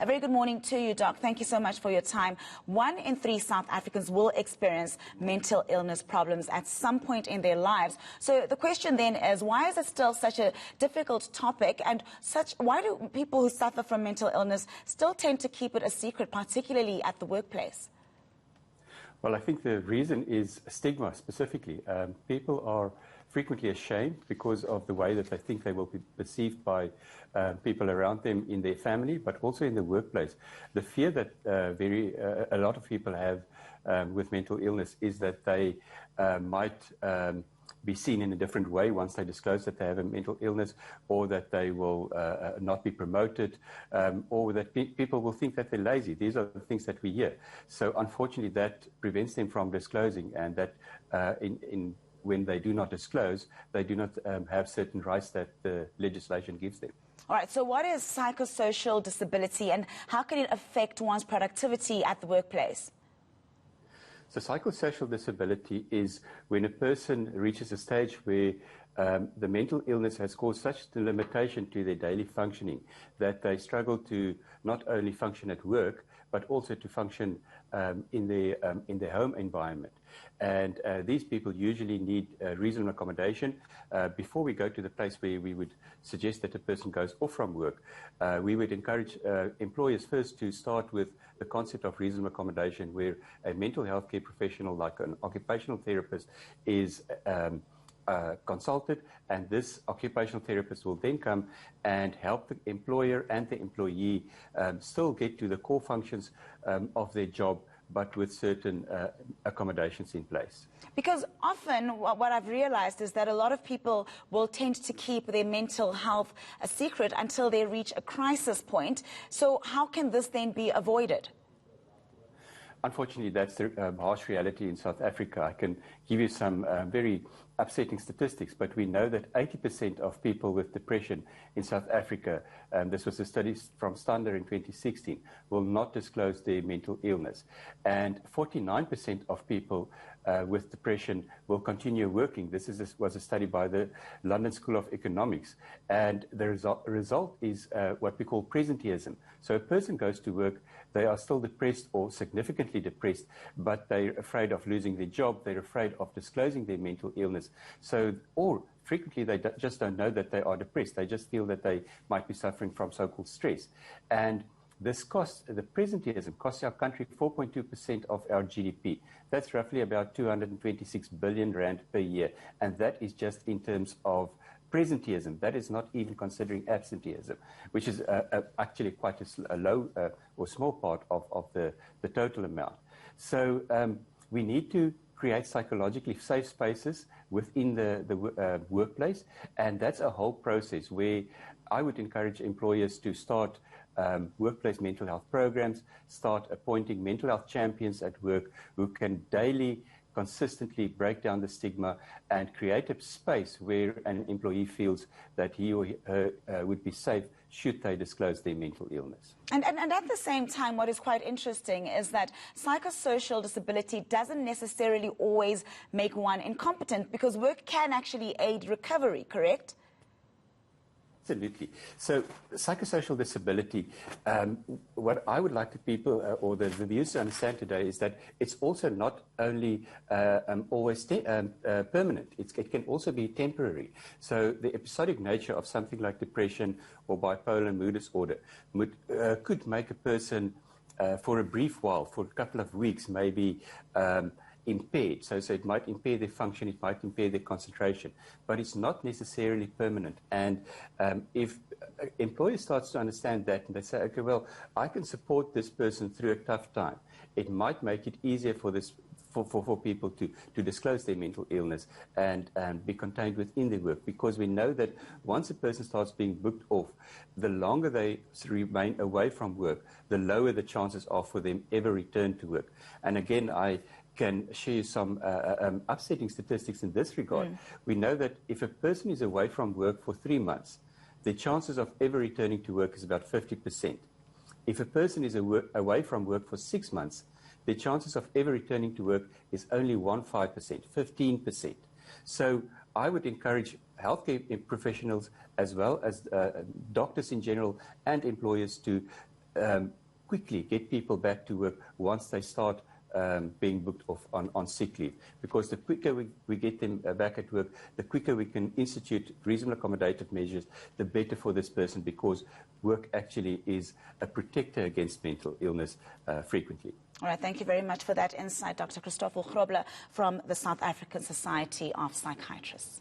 A very good morning to you, Doc. Thank you so much for your time. 1 in 3 South Africans will experience mental illness problems at some point in their lives. So the question then is, why is it still such a difficult topic, and why do people who suffer from mental illness still tend to keep it a secret, particularly at the workplace? Well, I think the reason is stigma specifically. People are frequently ashamed because of the way that they think they will be perceived by people around them in their family, but also in the workplace. The fear that a lot of people have with mental illness is that they might be seen in a different way once they disclose that they have a mental illness, or that they will not be promoted, or that people will think that they're lazy. These are the things that we hear. So unfortunately, that prevents them from disclosing, and that when they do not disclose, they do not have certain rights that the legislation gives them. All right, so what is psychosocial disability, and how can it affect one's productivity at the workplace? So psychosocial disability is when a person reaches a stage where the mental illness has caused such a limitation to their daily functioning that they struggle to not only function at work, but also to function in their home environment. And these people usually need reasonable accommodation. Before we go to the place where we would suggest that a person goes off from work, we would encourage employers first to start with the concept of reasonable accommodation, where a mental health care professional like an occupational therapist is consulted, and this occupational therapist will then come and help the employer and the employee still get to the core functions of their job, but with certain accommodations in place. Because often what I've realized is that a lot of people will tend to keep their mental health a secret until they reach a crisis point. So how can this then be avoided? Unfortunately, that's the harsh reality in South Africa. I can give you some very upsetting statistics, but we know that 80% of people with depression in South Africa, this was a study from Standard in 2016, will not disclose their mental illness. And 49% of people with depression will continue working. This was a study by the London School of Economics. And the result is what we call presenteeism. So a person goes to work, they are still depressed or significantly depressed, but they're afraid of losing their job, they're afraid of disclosing their mental illness. Or frequently they just don't know that they are depressed, they just feel that they might be suffering from so-called stress. And this the presenteeism costs our country 4.2% of our GDP. That's roughly about 226 billion rand per year. And that is just in terms of presenteeism. That is not even considering absenteeism, which is actually quite a low or small part of the total amount. So we need to create psychologically safe spaces within the workplace, and that's a whole process where I would encourage employers to start workplace mental health programs, start appointing mental health champions at work who can daily consistently break down the stigma and create a space where an employee feels that he or her would be safe should they disclose their mental illness. And at the same time, what is quite interesting is that psychosocial disability doesn't necessarily always make one incompetent, because work can actually aid recovery, correct? Absolutely. So psychosocial disability, what I would like to people or the viewers to understand today is that it's also not only always permanent. It can also be temporary. So the episodic nature of something like depression or bipolar mood disorder could make a person for a brief while, for a couple of weeks, maybe impaired. So it might impair their function, it might impair their concentration, but it's not necessarily permanent. And if employers start to understand that, and they say, okay, well, I can support this person through a tough time, it might make it easier for people to disclose their mental illness and be contained within their work, because we know that once a person starts being booked off, the longer they remain away from work, the lower the chances are for them ever return to work. And again, I can share some upsetting statistics in this regard. We know that if a person is away from work for 3 months, the chances of ever returning to work is about 50%. If a person is away from work for 6 months, the chances of ever returning to work is only 15%. So I would encourage healthcare professionals as well as doctors in general and employers to quickly get people back to work once they start being booked off on sick leave. Because the quicker we get them back at work, the quicker we can institute reasonable accommodative measures, the better for this person, because work actually is a protector against mental illness frequently. All right, thank you very much for that insight, Dr. Christoffel Grobler from the South African Society of Psychiatrists.